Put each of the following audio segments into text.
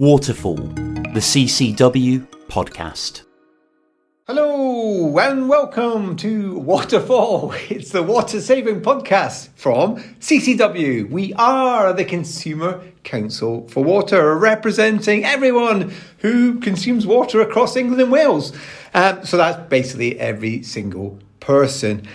Waterfall, the CCW podcast. Hello and welcome to Waterfall. It's the water saving podcast from CCW. We are the Consumer Council for Water, representing everyone who consumes water across England and Wales. So that's basically every single person.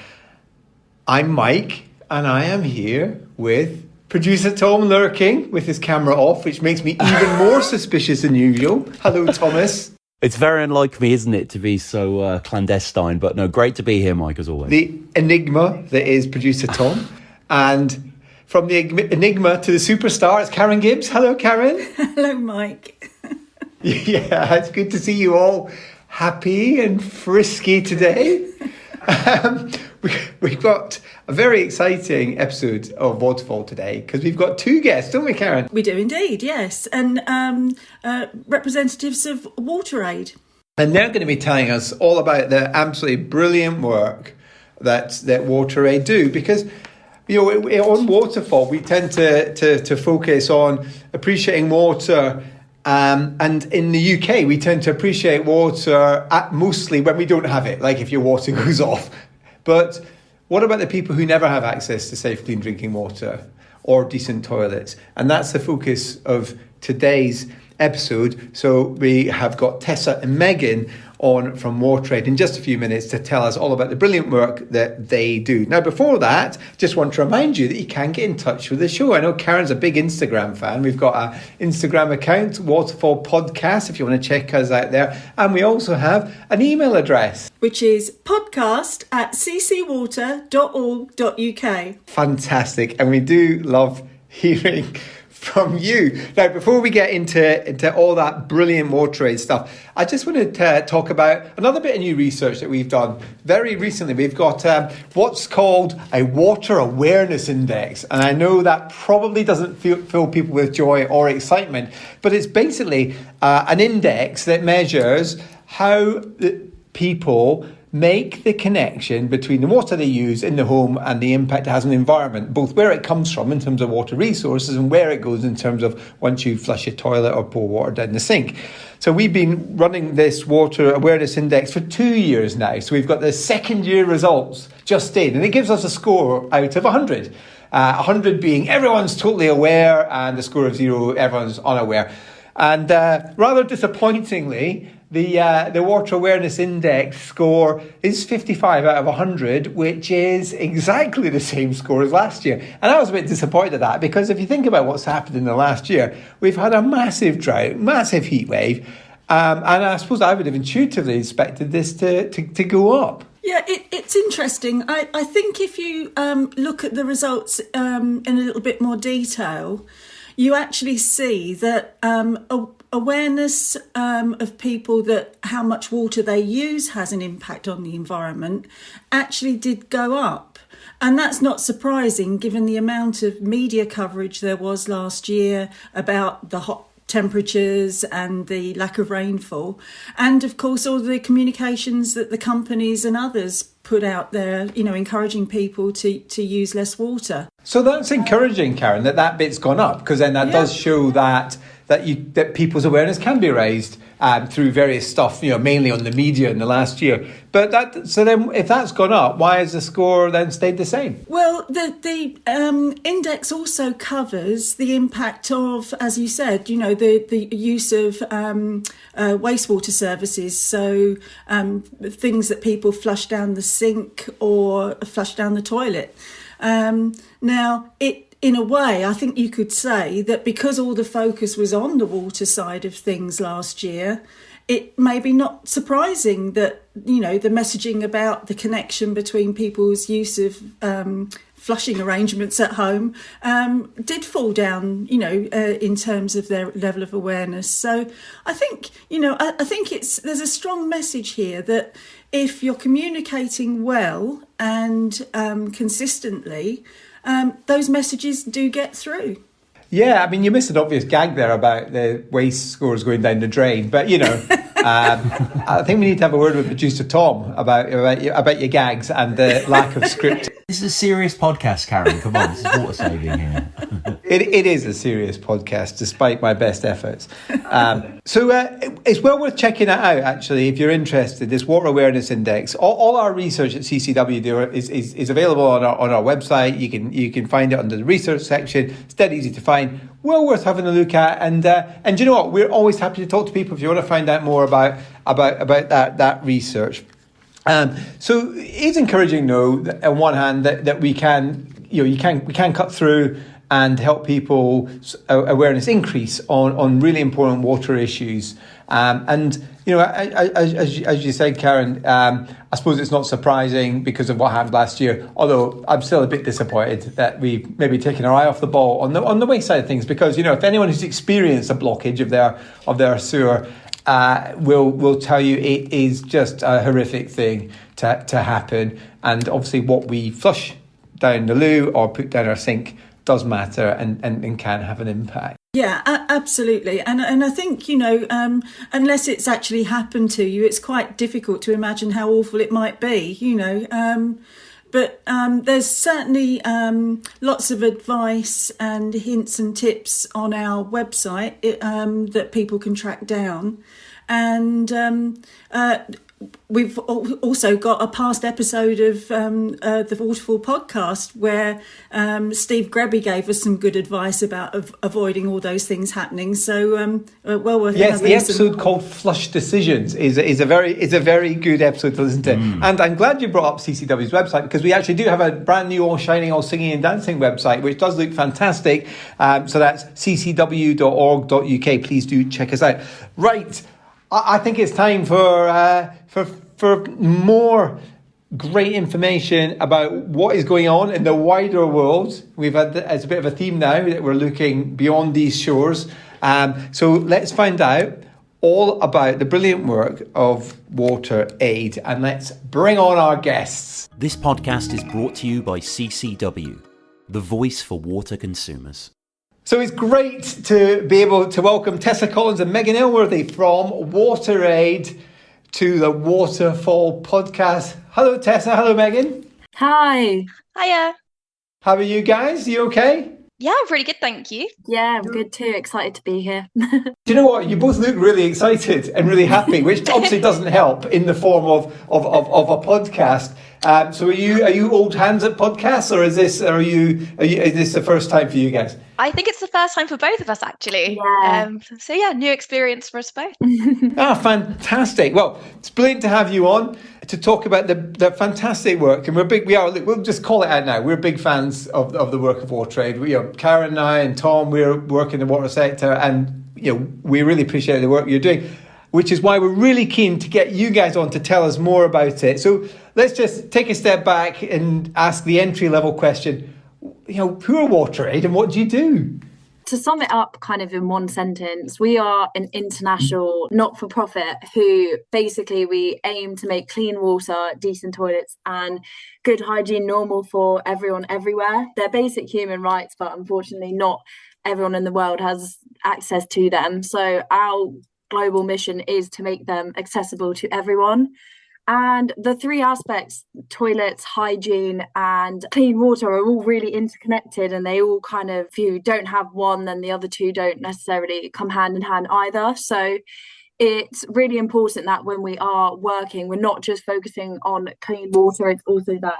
I'm Mike and I am here with producer Tom lurking with his camera off, which makes me even more suspicious than usual. Hello, Thomas. It's very unlike me, isn't it, to be so clandestine? But no, great to be here, Mike, as always. The enigma that is producer Tom. And from the enigma to the superstar, it's Karen Gibbs. Hello, Karen. Hello, Mike. Yeah, it's good to see you all happy and frisky today. We've got a very exciting episode of Waterfall today because we've got two guests, don't we, Karen? We do indeed, yes. And representatives of WaterAid. And they're going to be telling us all about the absolutely brilliant work that WaterAid do, because you know, on Waterfall we tend to focus on appreciating water. And in the UK, we tend to appreciate water mostly when we don't have it, like if your water goes off. But what about the people who never have access to safe, clean drinking water or decent toilets? And that's the focus of today's episode. So we have got Tessa and Megan on from WaterAid in just a few minutes to tell us all about the brilliant work that they do. Now, before that, just want to remind you that you can get in touch with the show. I know Karen's a big Instagram fan. We've got an Instagram account, Waterfall Podcast, if you want to check us out there. And we also have an email address, which is podcast@ccwater.org.uk. Fantastic. And we do love hearing from you. Now, before we get into all that brilliant WaterAid stuff, I just wanted to talk about another bit of new research that we've done very recently. We've got what's called a Water Awareness Index. And I know that probably doesn't fill people with joy or excitement, but it's basically an index that measures how people make the connection between the water they use in the home and the impact it has on the environment, both where it comes from in terms of water resources and where it goes in terms of once you flush your toilet or pour water down the sink. So we've been running this Water Awareness Index for 2 years now. So we've got the second year results just in, and it gives us a score out of 100. 100 being everyone's totally aware, and the score of 0, everyone's unaware. And rather disappointingly, the Water Awareness Index score is 55 out of 100, which is exactly the same score as last year. And I was a bit disappointed at that, because if you think about what's happened in the last year, we've had a massive drought, massive heat wave, and I suppose I would have intuitively expected this to go up. Yeah, it's interesting. I think if you look at the results in a little bit more detail, you actually see that awareness of people that how much water they use has an impact on the environment actually did go up. And that's not surprising given the amount of media coverage there was last year about the hot temperatures and the lack of rainfall. And of course, all the communications that the companies and others put out there, you know, encouraging people to use less water. So that's encouraging, Karen, that bit's gone up, because then that does show that people's awareness can be raised through various stuff, you know, mainly on the media in the last year. But so then if that's gone up, why has the score then stayed the same? Well, the index also covers the impact of, as you said, you know, the use of wastewater services. So things that people flush down the sink or flush down the toilet. Now, in a way, I think you could say that because all the focus was on the water side of things last year, it may be not surprising that, you know, the messaging about the connection between people's use of flushing arrangements at home did fall down, you know, in terms of their level of awareness. So I think, you know, I think there's a strong message here that if you're communicating well and consistently, those messages do get through. Yeah, I mean, you missed an obvious gag there about the waste scores going down the drain, but, you know, I think we need to have a word with producer Tom about your gags and the lack of script. This is a serious podcast, Karen. Come on, this is water saving here. It is a serious podcast, despite my best efforts. So it's well worth checking it out, actually, if you're interested. This Water Awareness Index. All our research at CCW is available on our website. You can find it under the research section. It's dead easy to find. Well worth having a look at. And you know what? We're always happy to talk to people if you want to find out more about that research. So it's encouraging, though, on one hand, that we can cut through and help people's awareness increase on really important water issues. And you know, as you said, Karen, I suppose it's not surprising because of what happened last year. Although I'm still a bit disappointed that we've maybe taken our eye off the ball on the waste side of things. Because you know, if anyone who's experienced a blockage of their sewer will tell you it is just a horrific thing to happen. And obviously, what we flush down the loo or put down our sink does matter and can have an impact. Yeah, absolutely. And I think, you know, unless it's actually happened to you, it's quite difficult to imagine how awful it might be, you know. But there's certainly lots of advice and hints and tips on our website that people can track down. And we've also got a past episode of the Waterfall podcast where Steve Grebby gave us some good advice about avoiding all those things happening. So well worth. Yes, the episode called "Flush Decisions" is a very good episode to listen to. And I'm glad you brought up CCW's website because we actually do have a brand new, all shining, all singing and dancing website, which does look fantastic. So that's ccw.org.uk. Please do check us out. Right. I think it's time for more great information about what is going on in the wider world. We've had as a bit of a theme now that we're looking beyond these shores. So let's find out all about the brilliant work of WaterAid, and let's bring on our guests. This podcast is brought to you by CCW, the voice for water consumers. So it's great to be able to welcome Tessa Collins and Megan Ilworthy from WaterAid to the Waterfall podcast. Hello, Tessa. Hello, Megan. Hi. Hiya. How are you guys? You okay? Yeah, I'm really good, thank you. Yeah, I'm good too. Excited to be here. Do you know what? You both look really excited and really happy, which obviously doesn't help in the form of a podcast. So are you old hands at podcasts, or is this the first time for you guys? I think it's the first time for both of us, actually. Yeah. So yeah, new experience for us both. Fantastic. Well, it's brilliant to have you on to talk about the fantastic work. And we'll just call it out now. We're big fans of the work of WaterAid. Karen and I and Tom, we're working in the water sector, and we really appreciate the work you're doing, which is why we're really keen to get you guys on to tell us more about it. So let's just take a step back and ask the entry-level question. Who are WaterAid and what do you do? To sum it up kind of in one sentence, we are an international not-for-profit who basically we aim to make clean water, decent toilets and good hygiene normal for everyone everywhere. They're basic human rights, but unfortunately not everyone in the world has access to them. So our global mission is to make them accessible to everyone. And the three aspects, toilets, hygiene and clean water, are all really interconnected, and they all kind of, if you don't have one, then the other two don't necessarily come hand in hand either. So it's really important that when we are working, we're not just focusing on clean water, it's also that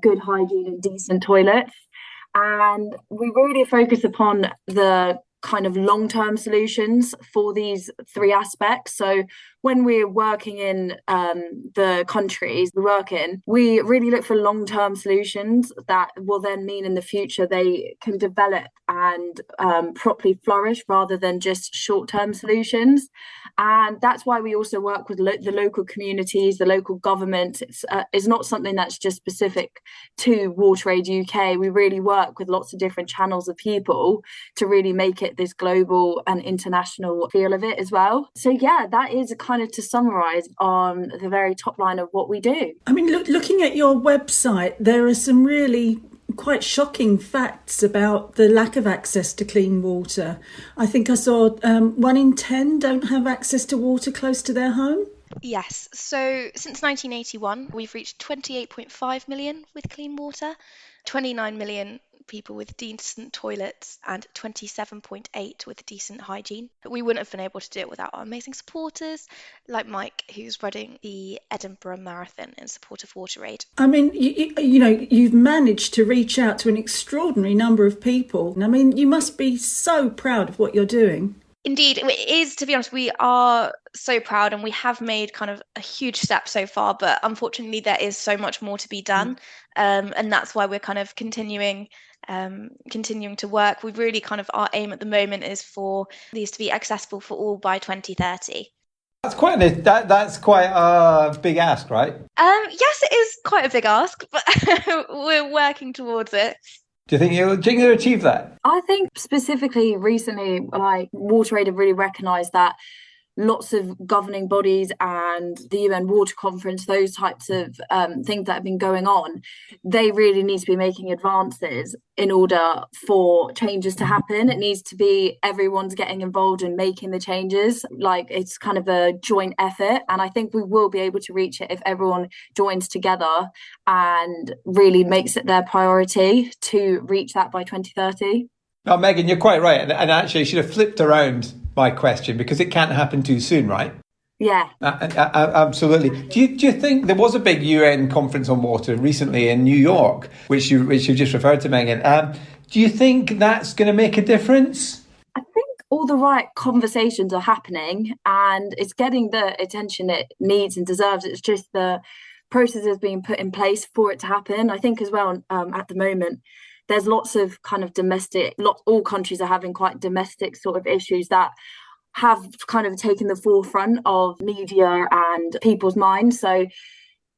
good hygiene and decent toilets. And we really focus upon the kind of long-term solutions for these three aspects. So when we're working in the countries we work in, we really look for long-term solutions that will then mean in the future they can develop and properly flourish rather than just short-term solutions. And that's why we also work with the local communities, the local government. It's not something that's just specific to WaterAid UK. We really work with lots of different channels of people to really make it this global and international feel of it as well. So yeah, that is kind of to summarise on the very top line of what we do. I mean, looking at your website, there are some really quite shocking facts about the lack of access to clean water. I think I saw 1 in 10 don't have access to water close to their home. Yes, so since 1981, we've reached 28.5 million with clean water, 29 million people with decent toilets, and 27.8 with decent hygiene. But we wouldn't have been able to do it without our amazing supporters, like Mike, who's running the Edinburgh Marathon in support of WaterAid. I mean, you know, you've managed to reach out to an extraordinary number of people. I mean, you must be so proud of what you're doing. Indeed, it is, to be honest, we are so proud and we have made kind of a huge step so far, but unfortunately there is so much more to be done. And that's why we're kind of continuing to work. We really kind of, our aim at the moment is for these to be accessible for all by 2030. That's quite a big ask, right? Yes, it is quite a big ask, but we're working towards it. Do you think you'll achieve that? I think specifically recently, like WaterAid have really recognised that lots of governing bodies and the UN Water Conference, those types of things that have been going on, they really need to be making advances in order for changes to happen. It needs to be everyone's getting involved in making the changes. Like, it's kind of a joint effort. And I think we will be able to reach it if everyone joins together and really makes it their priority to reach that by 2030. No, Megan, you're quite right. And actually, I should have flipped around my question, because it can't happen too soon, right? Yeah. Absolutely. Do you think there was a big UN conference on water recently in New York, which you just referred to, Megan? Do you think that's going to make a difference? I think all the right conversations are happening and it's getting the attention it needs and deserves. It's just the process is being put in place for it to happen. I think as well, at the moment, there's lots of kind of all countries are having quite domestic sort of issues that have kind of taken the forefront of media and people's minds. So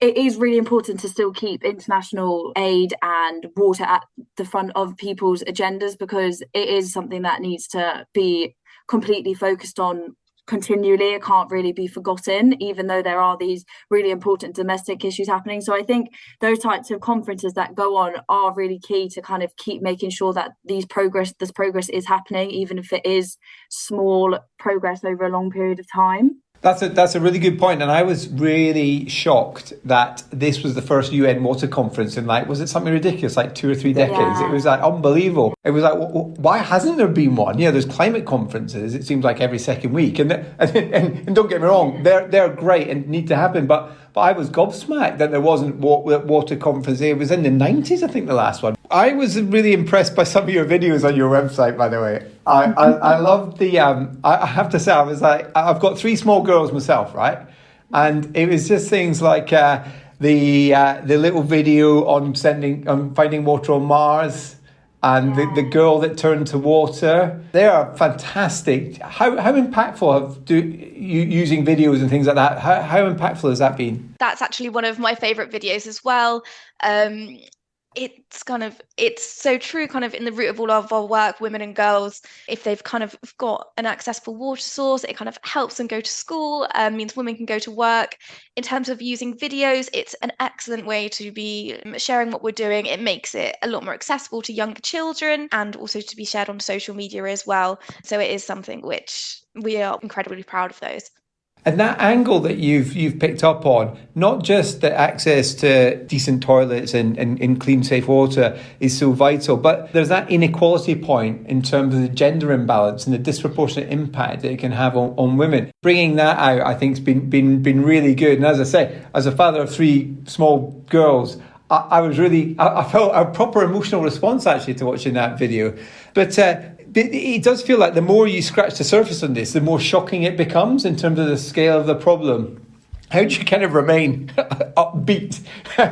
it is really important to still keep international aid and water at the front of people's agendas, because it is something that needs to be completely focused on continually. It can't really be forgotten, even though there are these really important domestic issues happening. So I think those types of conferences that go on are really key to kind of keep making sure that this progress is happening, even if it is small progress over a long period of time. That's a really good point. And I was really shocked that this was the first UN water conference in, like, was it something ridiculous, like 2 or 3 decades? Yeah. It was like unbelievable. It was like, why hasn't there been one? Yeah, there's climate conferences, it seems like every second week. And don't get me wrong, they're great and need to happen. But I was gobsmacked that there wasn't water conference. It was in the 90s, I think, the last one. I was really impressed by some of your videos on your website, by the way. I loved the, I have to say, I was like, I've got 3 small girls myself, right? And it was just things like the little video on finding water on Mars, and the girl that turned to water. They are fantastic. How impactful using videos and things like that, how impactful has that been? That's actually one of my favourite videos as well. It's so true, kind of in the root of all of our work, women and girls, if they've kind of got an accessible water source, it kind of helps them go to school, means women can go to work. In terms of using videos, it's an excellent way to be sharing what we're doing. It makes it a lot more accessible to younger children and also to be shared on social media as well. So it is something which we are incredibly proud of those. And that angle that you've picked up on, not just the access to decent toilets and clean, safe water is so vital, but there's that inequality point in terms of the gender imbalance and the disproportionate impact that it can have on women. Bringing that out, I think, has been really good. And as I say, as a father of 3 small girls, I felt a proper emotional response actually to watching that video. But it does feel like the more you scratch the surface on this, the more shocking it becomes in terms of the scale of the problem. How do you kind of remain upbeat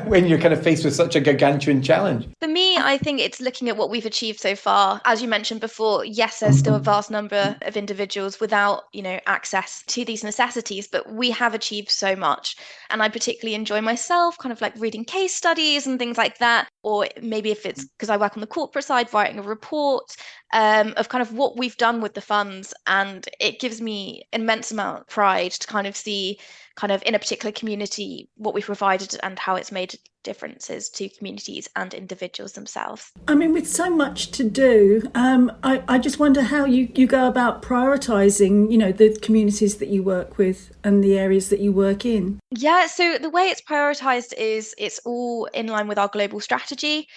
when you're kind of faced with such a gargantuan challenge? For me, I think it's looking at what we've achieved so far. As you mentioned before, yes, there's still a vast number of individuals without, access to these necessities, but we have achieved so much. And I particularly enjoy myself kind of like reading case studies and things like that. Or maybe if it's because I work on the corporate side, writing a report of kind of what we've done with the funds. And it gives me immense amount of pride to kind of see kind of in in a particular community, what we've provided and how it's made differences to communities and individuals themselves. I mean, with so much to do, I just wonder how you go about prioritising, the communities that you work with and the areas that you work in. Yeah, so the way it's prioritised is it's all in line with our global strategy.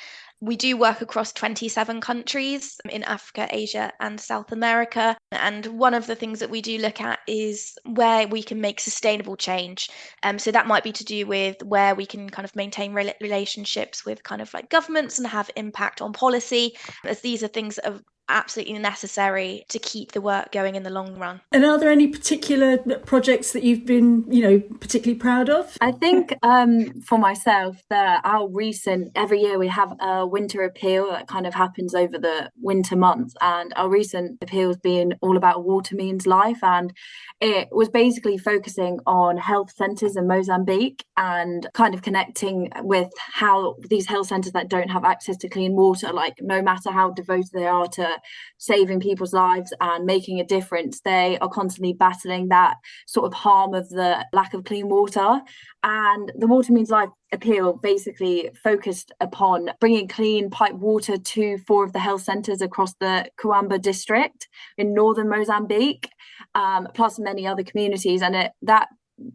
We do work across 27 countries in Africa, Asia, and South America. And one of the things that we do look at is where we can make sustainable change. So that might be to do with where we can kind of maintain relationships with kind of like governments and have impact on policy, as these are things that are absolutely necessary to keep the work going in the long run. And are there any particular projects that you've been, particularly proud of? I think for myself, every year we have a winter appeal that kind of happens over the winter months, and our recent appeal has been all about water means life, and it was basically focusing on health centres in Mozambique and kind of connecting with how these health centres that don't have access to clean water, like no matter how devoted they are to saving people's lives and making a difference, they are constantly battling that sort of harm of the lack of clean water. And the Water Means Life appeal basically focused upon bringing clean piped water to 4 of the health centres across the Cuamba district in northern Mozambique, plus many other communities. And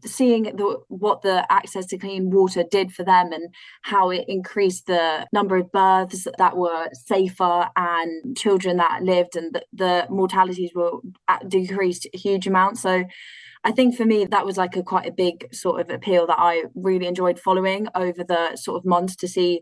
seeing what the access to clean water did for them and how it increased the number of births that were safer and children that lived, and the mortalities were decreased a huge amount. So I think for me, that was like quite a big sort of appeal that I really enjoyed following over the sort of months, to see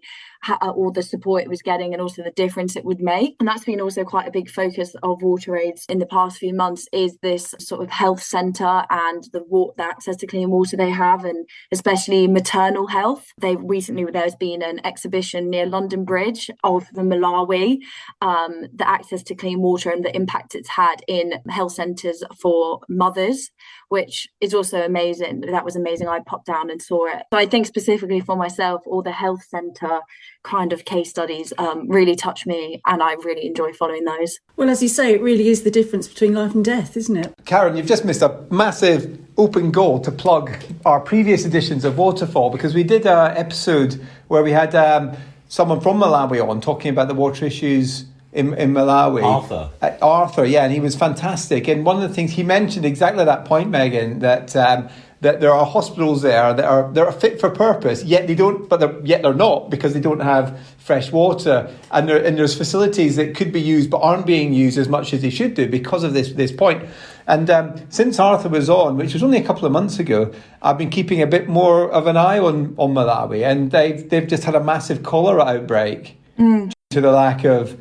all the support it was getting and also the difference it would make. And that's been also quite a big focus of WaterAid's in the past few months, is this sort of health centre and the access to clean water they have, and especially maternal health. There's been an exhibition near London Bridge of the Malawi, the access to clean water and the impact it's had in health centres for mothers, which is also amazing. That was amazing. I popped down and saw it. So I think specifically for myself, all the health centre kind of case studies really touch me, and I really enjoy following those. Well, as you say, it really is the difference between life and death, isn't it? Karen, you've just missed a massive open goal to plug our previous editions of Waterfall, because we did an episode where we had someone from Malawi on talking about the water issues in Malawi. Arthur, yeah, and he was fantastic. And one of the things he mentioned, exactly that point, Megan, that there are hospitals there that are fit for purpose, yet they're not, because they don't have fresh water, and there's facilities that could be used but aren't being used as much as they should do because of this point. And since Arthur was on, which was only a couple of months ago, I've been keeping a bit more of an eye on Malawi, and they've just had a massive cholera outbreak due to the lack of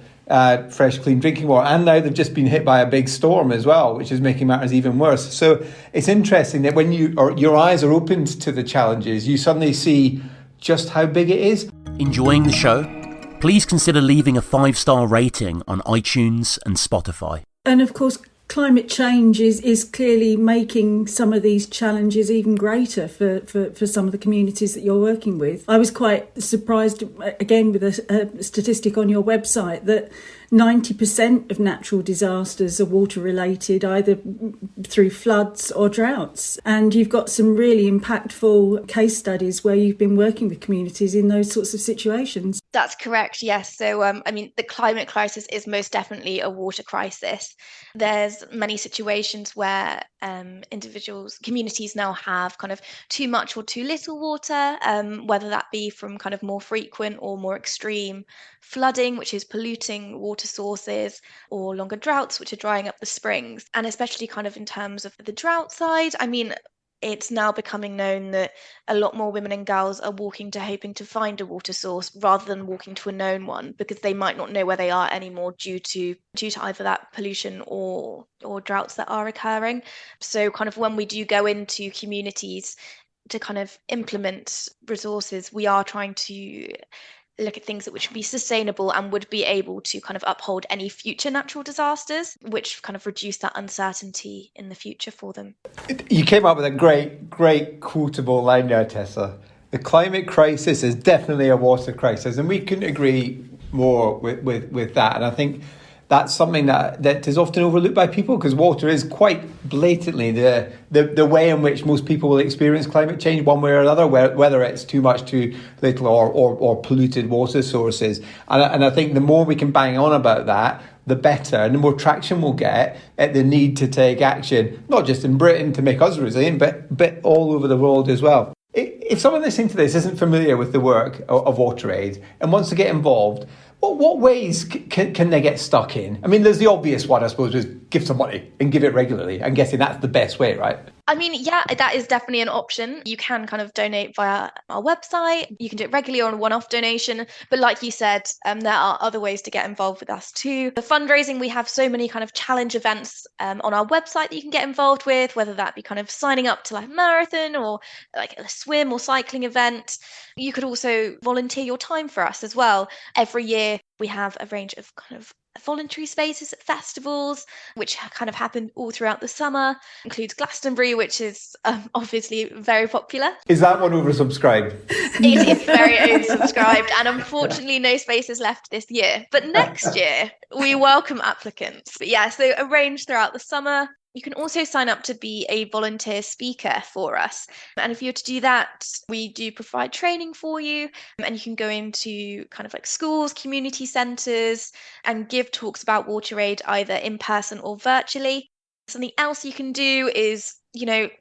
fresh, clean drinking water. And now they've just been hit by a big storm as well, which is making matters even worse. So it's interesting that when your eyes are opened to the challenges, you suddenly see just how big it is. Enjoying the show? Please consider leaving a 5-star rating on iTunes and Spotify. And of course, climate change is clearly making some of these challenges even greater for some of the communities that you're working with. I was quite surprised, again, with a statistic on your website that 90% of natural disasters are water related, either through floods or droughts. And you've got some really impactful case studies where you've been working with communities in those sorts of situations. That's correct, yes. So, the climate crisis is most definitely a water crisis. There's many situations where communities now have kind of too much or too little water, whether that be from kind of more frequent or more extreme flooding, which is polluting water sources, or longer droughts, which are drying up the springs. And especially kind of in terms of the drought side, it's now becoming known that a lot more women and girls are walking to hoping to find a water source rather than walking to a known one, because they might not know where they are anymore due to either that pollution or droughts that are occurring. So kind of when we do go into communities to kind of implement resources, we are trying to look at things that would be sustainable and would be able to kind of uphold any future natural disasters, which kind of reduce that uncertainty in the future for them. You came up with a great quotable line there, Tessa. The climate crisis is definitely a water crisis, and we couldn't agree more with that. And I think that's something that is often overlooked by people, because water is quite blatantly the way in which most people will experience climate change one way or another, whether it's too much, too little, or polluted water sources. And I think the more we can bang on about that, the better, and the more traction we'll get at the need to take action, not just in Britain to make us resilient, but all over the world as well. If someone listening to this isn't familiar with the work of WaterAid and wants to get involved, what ways can they get stuck in? I mean, there's the obvious one, I suppose, is give some money and give it regularly. I'm guessing that's the best way, right? I mean, yeah, that is definitely an option. You can kind of donate via our website. You can do it regularly on a one-off donation. But like you said, there are other ways to get involved with us too. The fundraising, we have so many kind of challenge events on our website that you can get involved with, whether that be kind of signing up to like a marathon or like a swim or cycling event. You could also volunteer your time for us as well. Every year we have a range of kind of voluntary spaces at festivals, which kind of happen all throughout the summer. Includes Glastonbury, which is obviously very popular. Is that one oversubscribed? It is very oversubscribed, and unfortunately no spaces left this year. But next year, we welcome applicants. But yeah, so arranged throughout the summer. You can also sign up to be a volunteer speaker for us. And if you were to do that, we do provide training for you, and you can go into kind of like schools, community centres, and give talks about WaterAid either in person or virtually. Something else you can do is,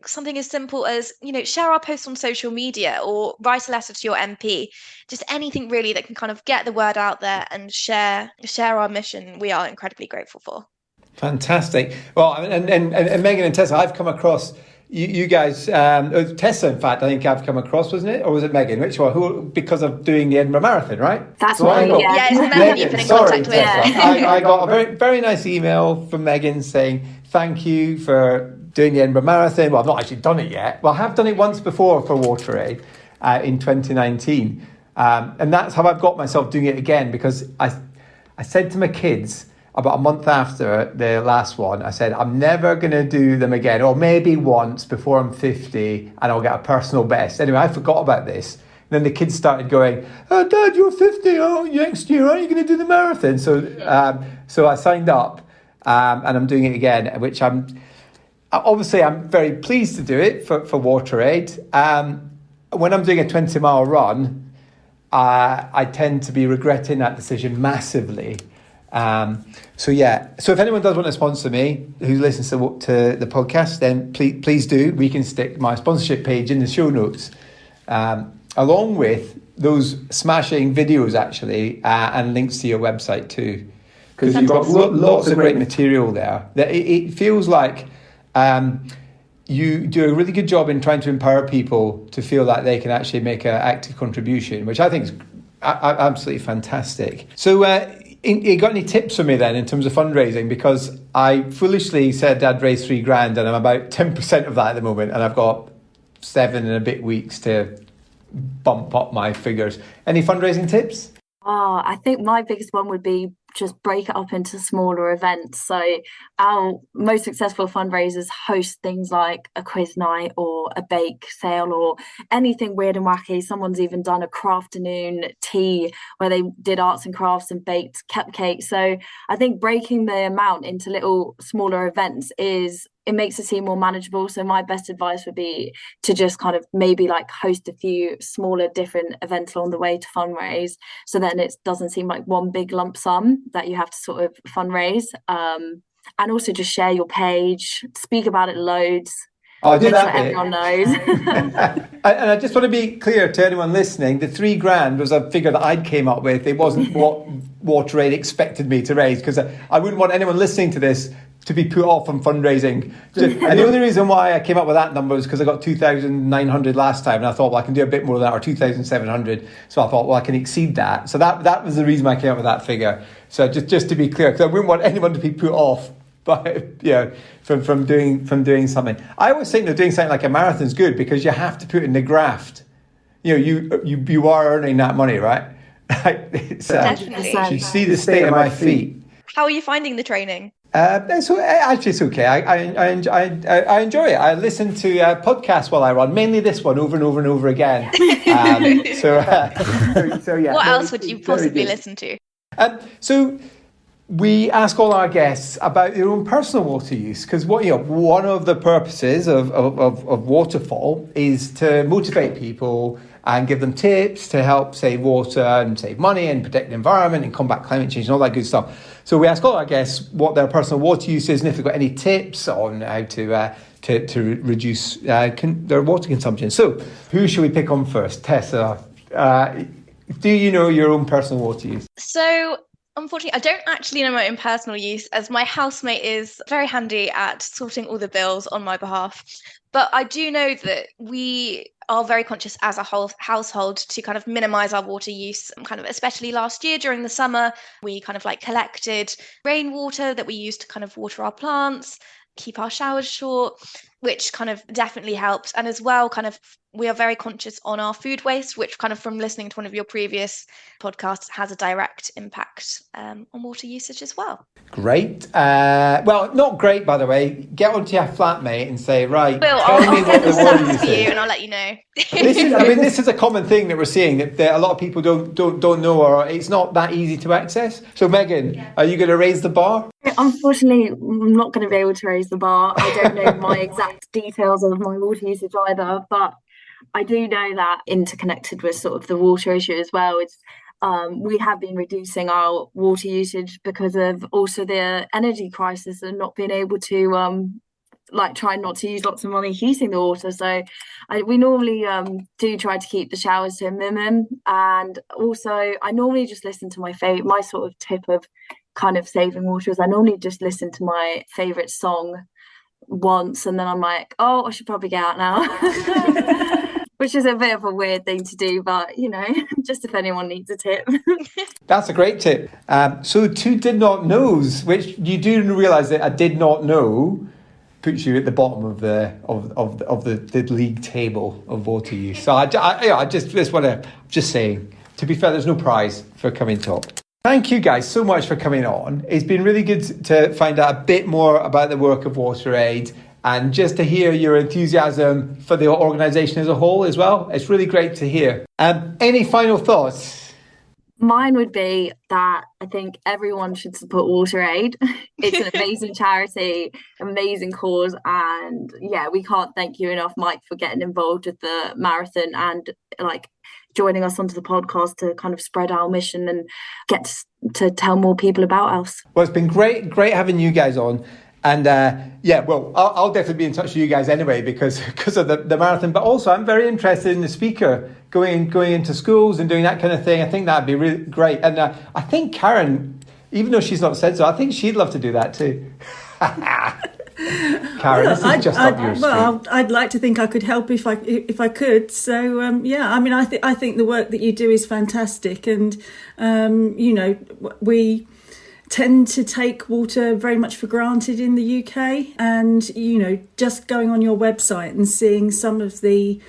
something as simple as, share our posts on social media or write a letter to your MP. Just anything really that can kind of get the word out there and share our mission. We are incredibly grateful for. Fantastic. Well, and Megan and Tessa, I've come across you guys. Tessa, in fact, I think I've come across, wasn't it, or was it Megan? Which one? Who? Because of doing the Edinburgh Marathon, right? That's right. Yeah, it's Megan you've been in contact with. Yeah. I got a very, very nice email from Megan saying thank you for doing the Edinburgh Marathon. Well, I've not actually done it yet. Well, I have done it once before for WaterAid in 2019, and that's how I've got myself doing it again, because I said to my kids, about a month after the last one, I said, I'm never going to do them again, or maybe once before I'm 50 and I'll get a personal best. Anyway, I forgot about this. And then the kids started going, oh, Dad, you're 50. Oh, next year, aren't you going to do the marathon? So I signed up and I'm doing it again, which I'm very pleased to do it for WaterAid. When I'm doing a 20-mile run, I tend to be regretting that decision massively. So if anyone does want to sponsor me, who listens to the podcast, then please do. We can stick my sponsorship page in the show notes, along with those smashing videos actually, and links to your website too, because you've got lots of great material there. That it feels like you do a really good job in trying to empower people to feel like they can actually make an active contribution, which I think is absolutely fantastic. So. You got any tips for me then in terms of fundraising? Because I foolishly said I'd raise $3,000 and I'm about 10% of that at the moment, and I've got 7 and a bit weeks to bump up my figures. Any fundraising tips? I think my biggest one would be just break it up into smaller events. So our most successful fundraisers host things like a quiz night or a bake sale or anything weird and wacky. Someone's even done a crafternoon tea where they did arts and crafts and baked cupcakes. So I think breaking the amount into little smaller events it makes it seem more manageable. So my best advice would be to just kind of maybe like host a few smaller different events along the way to fundraise. So then it doesn't seem like one big lump sum that you have to sort of fundraise. And also just share your page, speak about it loads. I do that. Everyone knows. And I just want to be clear to anyone listening, the $3,000 was a figure that I'd came up with. It wasn't what WaterAid expected me to raise, because I wouldn't want anyone listening to this to be put off on fundraising. And the only reason why I came up with that number was because I got 2,900 last time, and I thought, well, I can do a bit more than that, or 2,700. So I thought, well, I can exceed that. So that was the reason I came up with that figure. So just to be clear, because I wouldn't want anyone to be put off from doing something. I always think that doing something like a marathon is good, because you have to put in the graft. You are earning that money, right? Definitely. You see the state of my feet. How are you finding the training? It's okay. I enjoy it. I listen to podcasts while I run, mainly this one over and over and over again. So yeah. What else would you possibly listen to? So we ask all our guests about their own personal water use, because one of the purposes of Waterfall is to motivate people and give them tips to help save water and save money and protect the environment and combat climate change and all that good stuff. So we ask all our guests what their personal water use is and if they've got any tips on how to reduce their water consumption. So who should we pick on first? Tessa, do you know your own personal water use? So unfortunately, I don't actually know my own personal use, as my housemate is very handy at sorting all the bills on my behalf. But I do know that we are very conscious as a whole household to kind of minimise our water use, kind of especially last year during the summer. We kind of like collected rainwater that we used to kind of water our plants, keep our showers short, which kind of definitely helps. And as well, kind of we are very conscious on our food waste, which kind of from listening to one of your previous podcasts has a direct impact on water usage as well. Great. Well, not great, by the way. Get onto your flatmate and say, right, Will, tell me what the water use to you is. and I'll let you know. This is a common thing that we're seeing, that a lot of people don't know, or it's not that easy to access. So Megan, Are you going to raise the bar? Unfortunately, I'm not going to be able to raise the bar. I don't know my exact details of my water usage either, but I do know that interconnected with sort of the water issue as well, it's we have been reducing our water usage because of also the energy crisis and not being able to try not to use lots of money heating the water. So we normally do try to keep the showers to a minimum, and also I normally just listen to my sort of tip of kind of saving water is I normally just listen to my favourite song once and then I'm like, oh, I should probably get out now. Which is a bit of a weird thing to do, but, just if anyone needs a tip. That's a great tip. So 2 did not knows, which you do realise that a did not know puts you at the bottom of the league table of water use. So I just want to, just saying, to be fair, there's no prize for coming top. Thank you guys so much for coming on. It's been really good to find out a bit more about the work of WaterAid and just to hear your enthusiasm for the organisation as a whole as well. It's really great to hear. Any final thoughts? Mine would be that I think everyone should support WaterAid. It's an amazing charity, amazing cause, and we can't thank you enough, Mike, for getting involved with the marathon and joining us onto the podcast to kind of spread our mission and get to tell more people about us. Well, it's been great having you guys on. And I'll definitely be in touch with you guys anyway because of the marathon. But also, I'm very interested in the speaker going into schools and doing that kind of thing. I think that'd be really great. And I think Karen, even though she's not said so, I think she'd love to do that too. Karen, this is just up your street. Well, I'd like to think I could help if I could. So I think the work that you do is fantastic, and we tend to take water very much for granted in the UK, and just going on your website and seeing some of the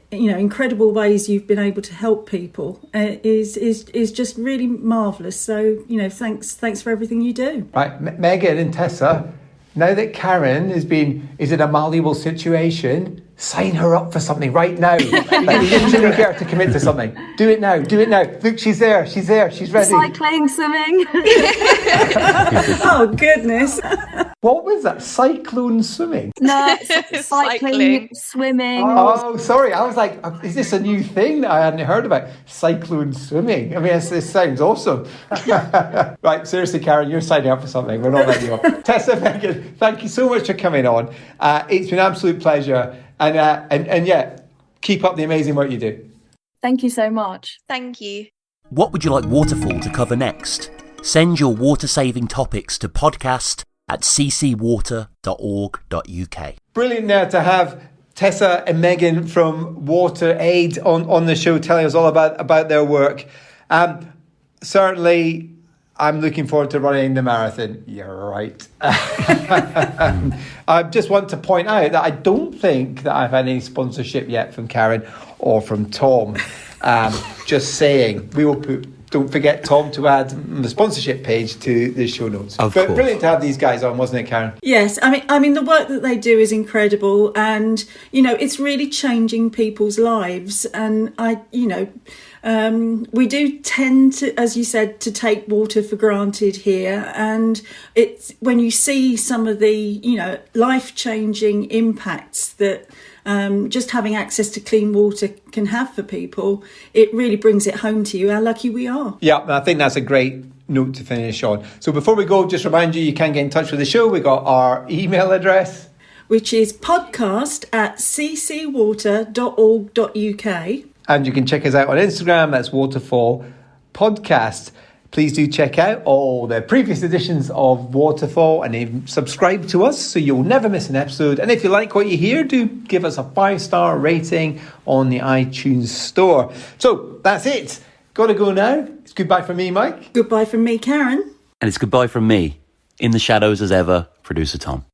incredible ways you've been able to help people is just really marvellous. So thanks for everything you do. Right, Megan and Tessa, now that Karen is in a malleable situation, sign her up for something right now. Literally get her to commit to something. Do it now. Look, she's there, she's ready. Cycling, swimming. Oh, goodness. What was that? Cyclone swimming? No, cycling, swimming. Oh, sorry. I was like, is this a new thing that I hadn't heard about? Cyclone swimming. I mean, this sounds awesome. Right, seriously, Karen, you're signing up for something. We're not letting you off. Tessa, Megan, thank you so much for coming on. It's been an absolute pleasure. And keep up the amazing work you do. Thank you so much. Thank you. What would you like Waterfall to cover next? Send your water-saving topics to podcast@ccwater.org.uk. Brilliant now to have Tessa and Megan from WaterAid on the show, telling us all about their work. Certainly, I'm looking forward to running the marathon. You're right. I just want to point out that I don't think that I've had any sponsorship yet from Karen or from Tom. Just saying. We will don't forget, Tom, to add the sponsorship page to the show notes. Of course. Brilliant to have these guys on, wasn't it, Karen? Yes, I mean the work that they do is incredible, and it's really changing people's lives. And We do tend to, as you said, to take water for granted here, and it's when you see some of the, life-changing impacts that just having access to clean water can have for people, it really brings it home to you how lucky we are. Yeah, I think that's a great note to finish on. So before we go, just remind you can get in touch with the show. We got our email address, which is podcast@ccwater.org.uk. And you can check us out on Instagram. That's Waterfall Podcast. Please do check out all the previous editions of Waterfall and subscribe to us so you'll never miss an episode. And if you like what you hear, do give us a 5-star rating on the iTunes store. So that's it. Got to go now. It's goodbye from me, Mike. Goodbye from me, Karen. And it's goodbye from me, in the shadows as ever, producer Tom.